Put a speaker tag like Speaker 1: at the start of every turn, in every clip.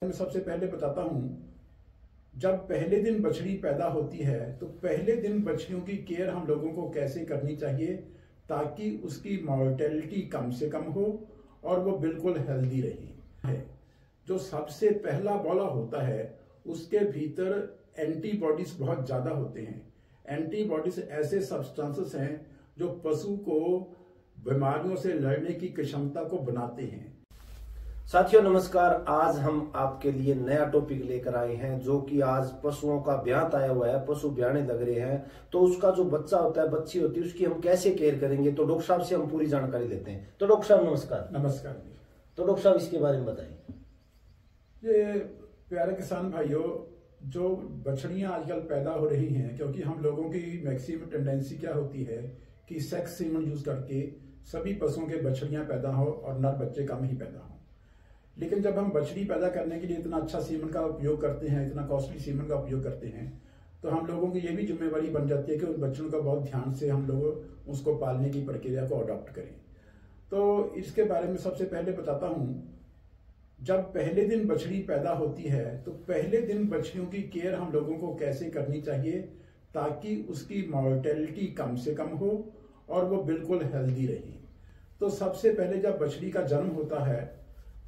Speaker 1: मैं सबसे पहले बताता हूँ, जब पहले दिन बछड़ी पैदा होती है तो पहले दिन बछड़ियों की केयर हम लोगों को कैसे करनी चाहिए ताकि उसकी मॉर्टेलिटी कम से कम हो और वो बिल्कुल हेल्दी रहे। जो सबसे पहला बौला होता है उसके भीतर एंटीबॉडीज बहुत ज़्यादा होते हैं। एंटीबॉडीज ऐसे सब्सटेंसेस हैं जो पशु को बीमारियों से लड़ने की क्षमता को बनाते हैं।
Speaker 2: साथियों नमस्कार। आज हम आपके लिए नया टॉपिक लेकर आए हैं जो कि आज पशुओं का ब्यात आया हुआ है, पशु ब्याने लग रहे हैं, तो उसका जो बच्चा होता है, बच्ची होती है, उसकी हम कैसे केयर करेंगे। तो डॉक्टर साहब से हम पूरी जानकारी लेते हैं। तो डॉक्टर साहब नमस्कार।
Speaker 1: नमस्कार।
Speaker 2: तो डॉक्टर साहब इसके बारे में बताइए।
Speaker 1: ये प्यारे किसान भाइयों, जो बछड़ियां आजकल पैदा हो रही हैं, क्योंकि हम लोगों की मैक्सिमम टेंडेंसी क्या होती है कि सेक्स सीमन यूज करके सभी पशुओं के बछड़ियां पैदा हो और नर बच्चे कम ही पैदा हो। लेकिन जब हम बछड़ी पैदा करने के लिए इतना अच्छा सीमन का उपयोग करते हैं, इतना कॉस्टली सीमन का उपयोग करते हैं, तो हम लोगों की ये भी जिम्मेवारी बन जाती है कि उन बच्चों का बहुत ध्यान से हम लोग उसको पालने की प्रक्रिया को अडॉप्ट करें। तो इसके बारे में सबसे पहले बताता हूँ, जब पहले दिन बछड़ी पैदा होती है तो पहले दिन बछड़ियों की केयर हम लोगों को कैसे करनी चाहिए ताकि उसकी मॉर्टेलिटी कम से कम हो और वो बिल्कुल हेल्दी रहे। तो सबसे पहले जब बछड़ी का जन्म होता है,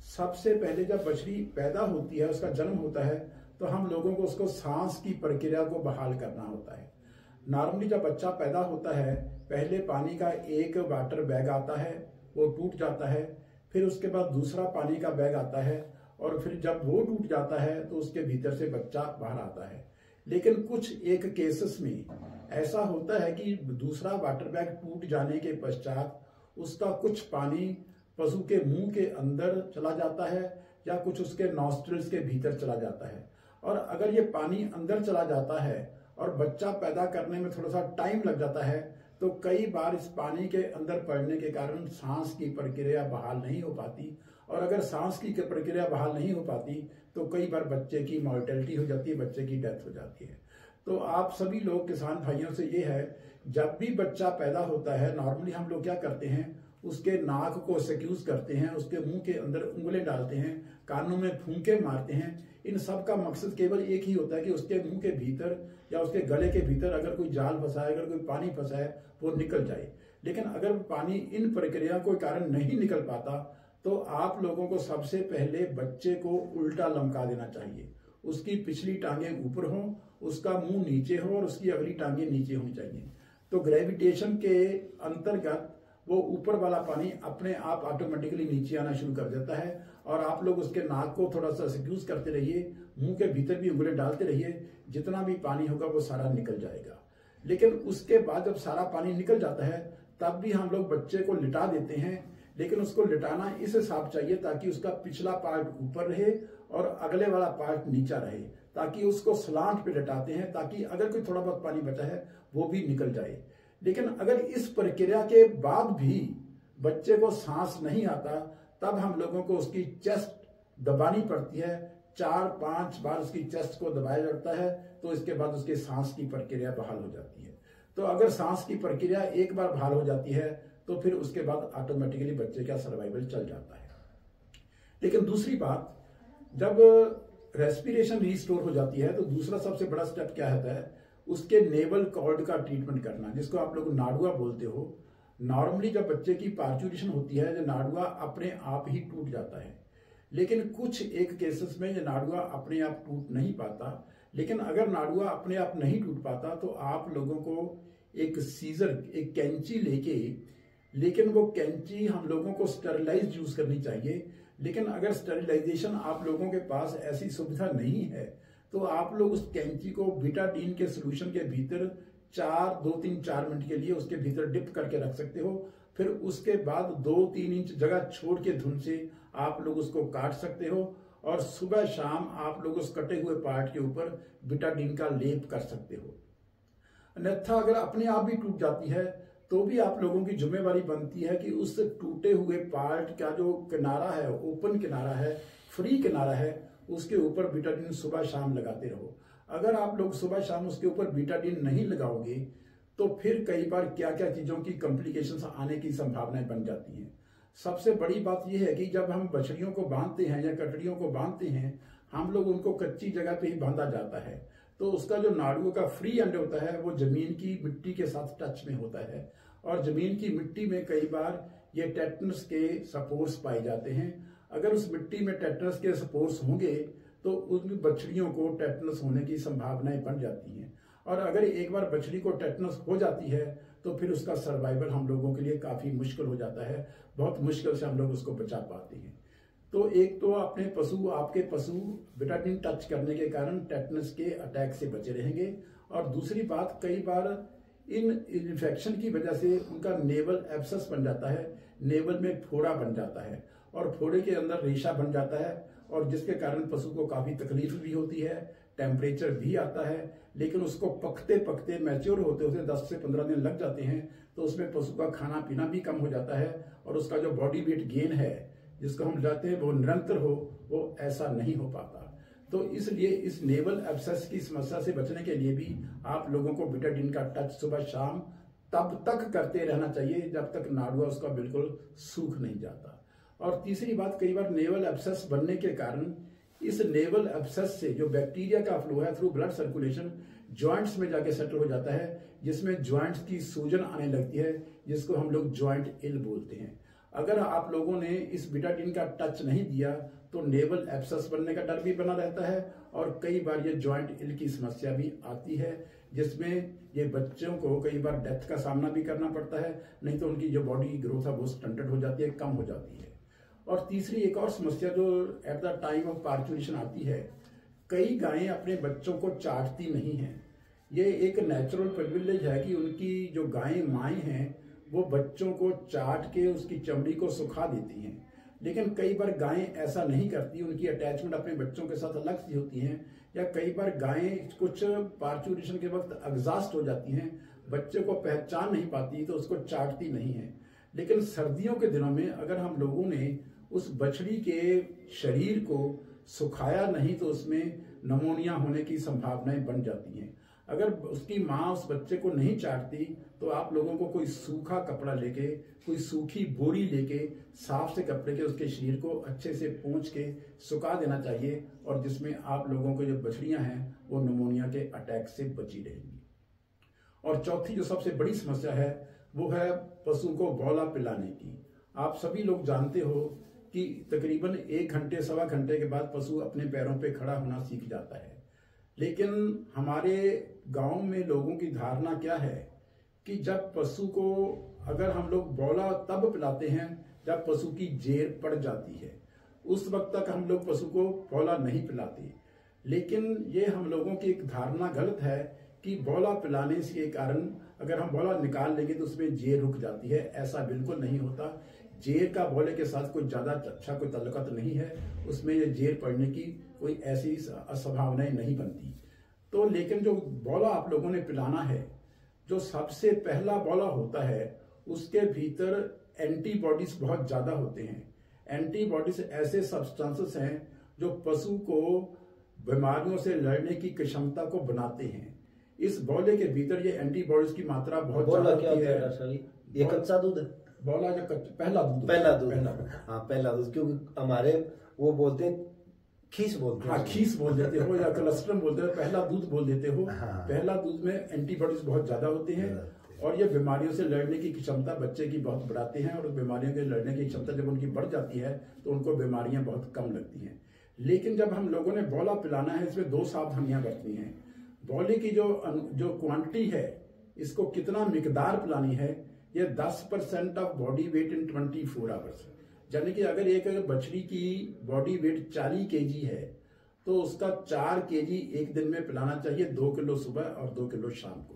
Speaker 1: सबसे पहले जब बछड़ी पैदा होती है, उसका जन्म होता है, तो हम लोगों को उसको सांस की प्रक्रिया को बहाल करना होता है। नॉर्मली जब बच्चा पैदा होता है, पहले पानी का एक वाटर बैग आता है, वो टूट जाता है, फिर उसके बाद दूसरा पानी का बैग आता है, और फिर जब वो टूट जाता है तो उसके भीतर से बच्चा बाहर आता है। लेकिन कुछ एक केसेस में ऐसा होता है कि दूसरा वाटर बैग टूट जाने के पश्चात उसका कुछ पानी पशु के मुंह के अंदर चला जाता है या कुछ उसके नॉस्ट्रिल्स के भीतर चला जाता है। और अगर ये पानी अंदर चला जाता है और बच्चा पैदा करने में थोड़ा सा टाइम लग जाता है, तो कई बार इस पानी के अंदर पड़ने के कारण सांस की प्रक्रिया बहाल नहीं हो पाती, और अगर सांस की प्रक्रिया बहाल नहीं हो पाती तो कई बार बच्चे की मॉर्टेलिटी हो जाती है, बच्चे की डेथ हो जाती है। तो आप सभी लोग किसान भाइयों से ये है, जब भी बच्चा पैदा होता है, नॉर्मली हम लोग क्या करते हैं, उसके नाक को सिक्यूज करते हैं, उसके मुंह के अंदर उंगलें डालते हैं, कानों में फूंके मारते हैं। इन सब का मकसद केवल एक ही होता है कि उसके मुंह के भीतर या उसके गले के भीतर अगर कोई जाल फंसा है, अगर कोई पानी फंसा है, वो निकल जाए। लेकिन अगर पानी इन प्रक्रिया के कारण नहीं निकल पाता तो आप लोगों को सबसे पहले बच्चे को उल्टा लमका देना चाहिए। उसकी पिछली टांगें ऊपर हो, उसका मुंह नीचे हो और उसकी अगली टांगें नीचे होनी चाहिए। तो ग्रेविटेशन के अंतर्गत वो ऊपर वाला पानी अपने आप ऑटोमेटिकली नीचे आना शुरू कर देता है, और आप लोग उसके नाक को थोड़ा सा सिक्यूज करते रहिए, मुंह के भीतर भी उंगली डालते रहिए, जितना भी पानी होगा वो सारा निकल जाएगा। लेकिन उसके बाद जब सारा पानी निकल जाता है तब भी हम लोग बच्चे को लिटा देते हैं, लेकिन उसको लिटाना इस हिसाब चाहिए ताकि उसका पिछला पार्ट ऊपर रहे और अगले वाला पार्ट नीचा रहे, ताकि उसको स्लांट पे लिटाते हैं ताकि अगर कोई थोड़ा बहुत पानी बचा है वो भी निकल जाए। लेकिन अगर इस प्रक्रिया के बाद भी बच्चे को सांस नहीं आता, तब हम लोगों को उसकी चेस्ट दबानी पड़ती है। 4-5 बार उसकी चेस्ट को दबाया जाता है, तो इसके बाद उसकी सांस की प्रक्रिया बहाल हो जाती है। तो अगर सांस की प्रक्रिया एक बार बहाल हो जाती है तो फिर उसके बाद ऑटोमेटिकली बच्चे का सर्वाइवल चल जाता है। लेकिन दूसरी बात, जब रेस्पिरेशन रिस्टोर हो जाती है तो दूसरा सबसे बड़ा स्टेप क्या होता है, उसके नेवल कॉर्ड का ट्रीटमेंट करना, जिसको आप लोग नाड़ुआ बोलते हो। नॉर्मली जब बच्चे की पार्चुरेशन होती है, जो नाड़ुआ अपने आप ही टूट जाता है। लेकिन कुछ एक केसेस में ये नाड़ुआ अपने आप टूट नहीं पाता। लेकिन अगर नाड़ुआ अपने आप नहीं टूट पाता तो आप लोगों को एक सीजर, एक कैंची लेके, लेकिन वो कैंची हम लोगों को स्टेरिलाइज यूज करनी चाहिए। लेकिन अगर स्टेरिलाइजेशन आप लोगों के पास ऐसी सुविधा नहीं है तो आप लोग उस कैंची को बीटाडीन के सोल्यूशन के भीतर 2-3-4 मिनट के लिए उसके भीतर डिप करके रख सकते हो। फिर उसके बाद 2-3 इंच जगह छोड़ के धुन से आप लोग उसको काट सकते हो, और सुबह शाम आप लोग उस कटे हुए पार्ट के ऊपर बीटाडीन का लेप कर सकते हो। अन्यथा अगर अपने आप भी टूट जाती है तो भी आप लोगों की जिम्मेवारी बनती है कि उस टूटे हुए पार्ट का जो किनारा है, ओपन किनारा है, फ्री किनारा है, उसके ऊपर बीटाडीन सुबह शाम लगाते रहो। अगर आप लोग सुबह शाम उसके ऊपर बीटाडीन नहीं लगाओगे तो फिर कई बार क्या क्या चीजों की कॉम्प्लिकेशंस आने की संभावनाएं बन जाती हैं। सबसे बड़ी बात यह है कि जब हम बछड़ियों को बांधते हैं या कटड़ियों को बांधते हैं, हम लोग उनको कच्ची जगह पे ही बांधा जाता है, तो उसका जो नाड़ुओं का फ्री एंड होता है वो जमीन की मिट्टी के साथ टच में होता है, और जमीन की मिट्टी में कई बार ये टेटनस के स्पोर्स पाए जाते हैं। अगर उस मिट्टी में टेटनस के स्पोर्स होंगे तो उन बछड़ियों को टेटनस होने की संभावनाएं बढ़ जाती हैं, और अगर एक बार बछड़ी को टेटनस हो जाती है तो फिर उसका सर्वाइवल हम लोगों के लिए काफी मुश्किल हो जाता है, बहुत मुश्किल से हम लोग उसको बचा पाते हैं। तो एक तो आपके पशु बेटाडीन टच करने के कारण टेटनस के अटैक से बचे रहेंगे, और दूसरी बात, कई बार इन इन्फेक्शन की वजह से उनका नेवल एब्सेस बन जाता है, नेवल में फोड़ा बन जाता है, और फोड़े के अंदर रेशा बन जाता है, और जिसके कारण पशु को काफी तकलीफ भी होती है, टेम्परेचर भी आता है। लेकिन उसको पकते पकते मैच्योर होते होते 10 से 15 दिन लग जाते हैं, तो उसमें पशु का खाना पीना भी कम हो जाता है, और उसका जो बॉडी वेट गेन है जिसको हम चाहते हैं वो निरंतर हो, वो ऐसा नहीं हो पाता। तो इसलिए इस नेवल एब्सेस की समस्या से बचने के लिए भी आप लोगों को बेटाडीन का टच सुबह शाम तब तक करते रहना चाहिए जब तक नाड़ुआ उसका बिल्कुल सूख नहीं जाता। और तीसरी बात, कई बार नेवल एब्सेस बनने के कारण इस नेवल एब्सेस से जो बैक्टीरिया का फ्लो है थ्रू ब्लड सर्कुलेशन जॉइंट्स में जाके सेटल हो जाता है, जिसमें जॉइंट्स की सूजन आने लगती है, जिसको हम लोग जॉइंट इल बोलते हैं। अगर आप लोगों ने इस बेटाडीन का टच नहीं दिया तो नेवल एब्सेस बनने का डर भी बना रहता है, और कई बार ये जॉइंट इल की समस्या भी आती है, जिसमें ये बच्चों को कई बार डेथ का सामना भी करना पड़ता है, नहीं तो उनकी जो बॉडी ग्रोथ है वो स्टंटेड हो जाती है, कम हो जाती है। और तीसरी एक और समस्या जो at the time of parturition आती है, कई गायें अपने बच्चों को चाटती नहीं हैं। ये एक नेचुरल प्रिविलेज है कि उनकी जो गायें माएँ हैं वो बच्चों को चाट के उसकी चमड़ी को सुखा देती हैं, लेकिन कई बार गायें ऐसा नहीं करती, उनकी अटैचमेंट अपने बच्चों के साथ अलग सी होती हैं, या कई बार गायें कुछ पार्चुरेशन के वक्त एग्जॉस्ट हो जाती हैं, बच्चे को पहचान नहीं पाती तो उसको चाटती नहीं है। लेकिन सर्दियों के दिनों में अगर हम लोगों ने उस बछड़ी के शरीर को सुखाया नहीं तो उसमें नमोनिया होने की संभावनाएं बन जाती हैं। अगर उसकी माँ उस बच्चे को नहीं चाटती तो आप लोगों को कोई सूखा कपड़ा लेके, कोई सूखी बोरी लेके साफ से कपड़े के उसके शरीर को अच्छे से पोंछ के सुखा देना चाहिए, और जिसमें आप लोगों को जो बछड़ियां हैं वो निमोनिया के अटैक से बची रहेंगी। और चौथी जो सबसे बड़ी समस्या है वो है पशु को बौला पिलाने की। आप सभी लोग जानते हो कि तकरीबन 1 घंटे सवा घंटे के बाद पशु अपने पैरों पे खड़ा होना सीख जाता है, लेकिन हमारे गांव में लोगों की धारणा क्या है कि जब पशु को अगर हम लोग बौला तब पिलाते हैं जब पशु की जेर पड़ जाती है, उस वक्त तक हम लोग पशु को बौला नहीं पिलाते। लेकिन ये हम लोगों की एक धारणा गलत है कि बौला पिलाने के कारण अगर हम बौला निकाल लेंगे तो उसमें जेर रुक जाती है। ऐसा बिल्कुल नहीं होता। जेर का बौले के साथ कोई ज्यादा अच्छा कोई ताल्लुकात नहीं है, उसमें ये जेर पड़ने की कोई ऐसी संभावनाएं नहीं बनती। तो लेकिन जो बौला आप लोगों ने पिलाना है, जो सबसे पहला बौला होता है उसके भीतर एंटीबॉडीज बहुत ज्यादा होते हैं। एंटीबॉडीज ऐसे सब्सटेंसेस हैं जो पशु को बीमारियों से लड़ने की क्षमता को बनाते हैं। इस बौले के भीतर ये एंटीबॉडीज की मात्रा बहुत ज्यादा होती है।
Speaker 2: ये कच्चा दूध,
Speaker 1: बौला जो पहला दूध
Speaker 2: हाँ पहला दूध, क्योंकि हमारे वो बोलते हैं खीस बोलते हैं,
Speaker 1: हाँ खीस बोल देते हो या कोलेस्ट्रम बोलते हो, पहला दूध बोल देते हो।
Speaker 2: हाँ।
Speaker 1: पहला दूध में एंटीबॉडीज बहुत ज्यादा होते हैं और ये बीमारियों से लड़ने की क्षमता बच्चे की बहुत बढ़ाते हैं, और बीमारियों के लड़ने की क्षमता जब उनकी बढ़ जाती है तो उनको बीमारियां बहुत कम लगती हैं। लेकिन जब हम लोगों ने बौला पिलाना है, इसमें 2 सावधानियां बरतनी हैं। बौले की जो क्वांटिटी है, इसको कितना मिकदार पिलानी है, ये 10% of body weight in 24 hours. यानी कि अगर एक बछड़ी की बॉडी वेट 40 kg है तो उसका 4 kg एक दिन में पिलाना चाहिए, 2 किलो सुबह और 2 किलो शाम को।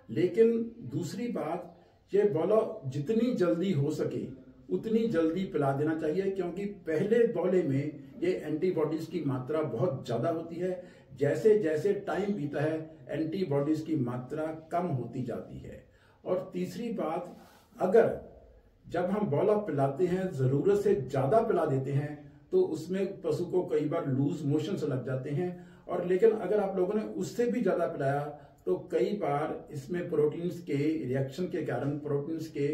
Speaker 1: लेकिन दूसरी बात, ये बौला जितनी जल्दी हो सके उतनी जल्दी पिला देना चाहिए, क्योंकि पहले बौले में ये एंटीबॉडीज की मात्रा बहुत ज्यादा होती है। जैसे जैसे टाइम बीता है एंटीबॉडीज की मात्रा कम होती जाती है। और तीसरी बात, अगर जब हम बौला पिलाते हैं जरूरत से ज्यादा पिला देते हैं तो उसमें पशु को कई बार लूज मोशंस लग जाते हैं। और लेकिन अगर आप लोगों ने उससे भी ज्यादा पिलाया तो कई बार इसमें प्रोटीन्स के रिएक्शन के कारण, प्रोटीन्स के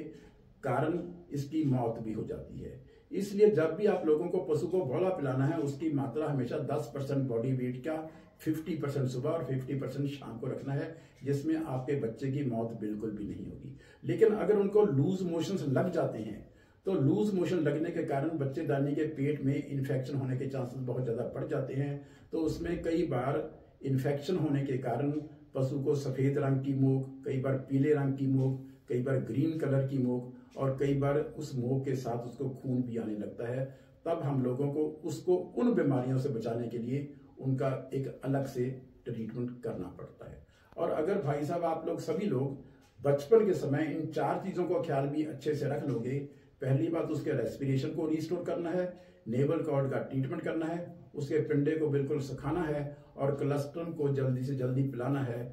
Speaker 1: कारण इसकी मौत भी हो जाती है। इसलिए जब भी आप लोगों को पशु को भोला पिलाना है, उसकी मात्रा हमेशा 10% बॉडी वेट का 50% सुबह और 50% शाम को रखना है, जिसमें आपके बच्चे की मौत बिल्कुल भी नहीं होगी। लेकिन अगर उनको लूज मोशंस लग जाते हैं तो लूज मोशन लगने के कारण बच्चेदानी के पेट में इन्फेक्शन होने के चांसेस बहुत ज्यादा बढ़ जाते हैं। तो उसमें कई बार इन्फेक्शन होने के कारण पशु को सफेद रंग की मूक, कई बार पीले रंग की मूक, कई बार ग्रीन कलर की मूक, और कई बार उस मूक के साथ उसको खून भी आने लगता है। तब हम लोगों को उसको उन बीमारियों से बचाने के लिए उनका एक अलग से ट्रीटमेंट करना पड़ता है। और अगर भाई साहब आप लोग सभी लोग बचपन के समय इन 4 चीजों का ख्याल भी अच्छे से रख लोगे, पहली बात उसके रेस्पिरेशन को रिस्टोर करना है, नेवल कॉर्ड का ट्रीटमेंट करना है, उसके पिंडे को बिल्कुल सुखाना है और कोलेस्ट्रॉल को जल्दी से जल्दी पिलाना है,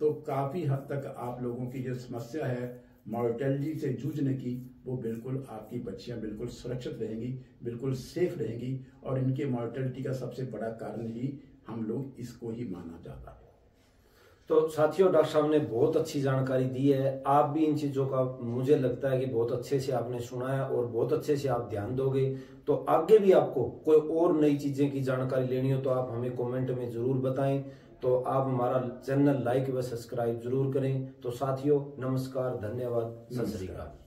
Speaker 1: तो काफी हद तक आप लोगों की जो समस्या है मॉर्टेलिटी से जूझने की, वो बिल्कुल आपकी बच्चियां बिल्कुल सुरक्षित रहेंगी, बिल्कुल सेफ रहेंगी। और इनके मॉर्टेलिटी का सबसे बड़ा कारण ही हम लोग इसको ही माना जाता है।
Speaker 2: तो साथियों, डॉक्टर साहब ने बहुत अच्छी जानकारी दी है। आप भी इन चीजों का मुझे लगता है कि बहुत अच्छे से आपने सुना है और बहुत अच्छे से आप ध्यान दोगे। तो आगे भी आपको कोई और नई चीजें की जानकारी लेनी हो तो आप हमें कमेंट में जरूर बताएं। तो आप हमारा चैनल लाइक व सब्सक्राइब जरूर करें। तो साथियों, नमस्कार, धन्यवाद, सत श्री अकाल।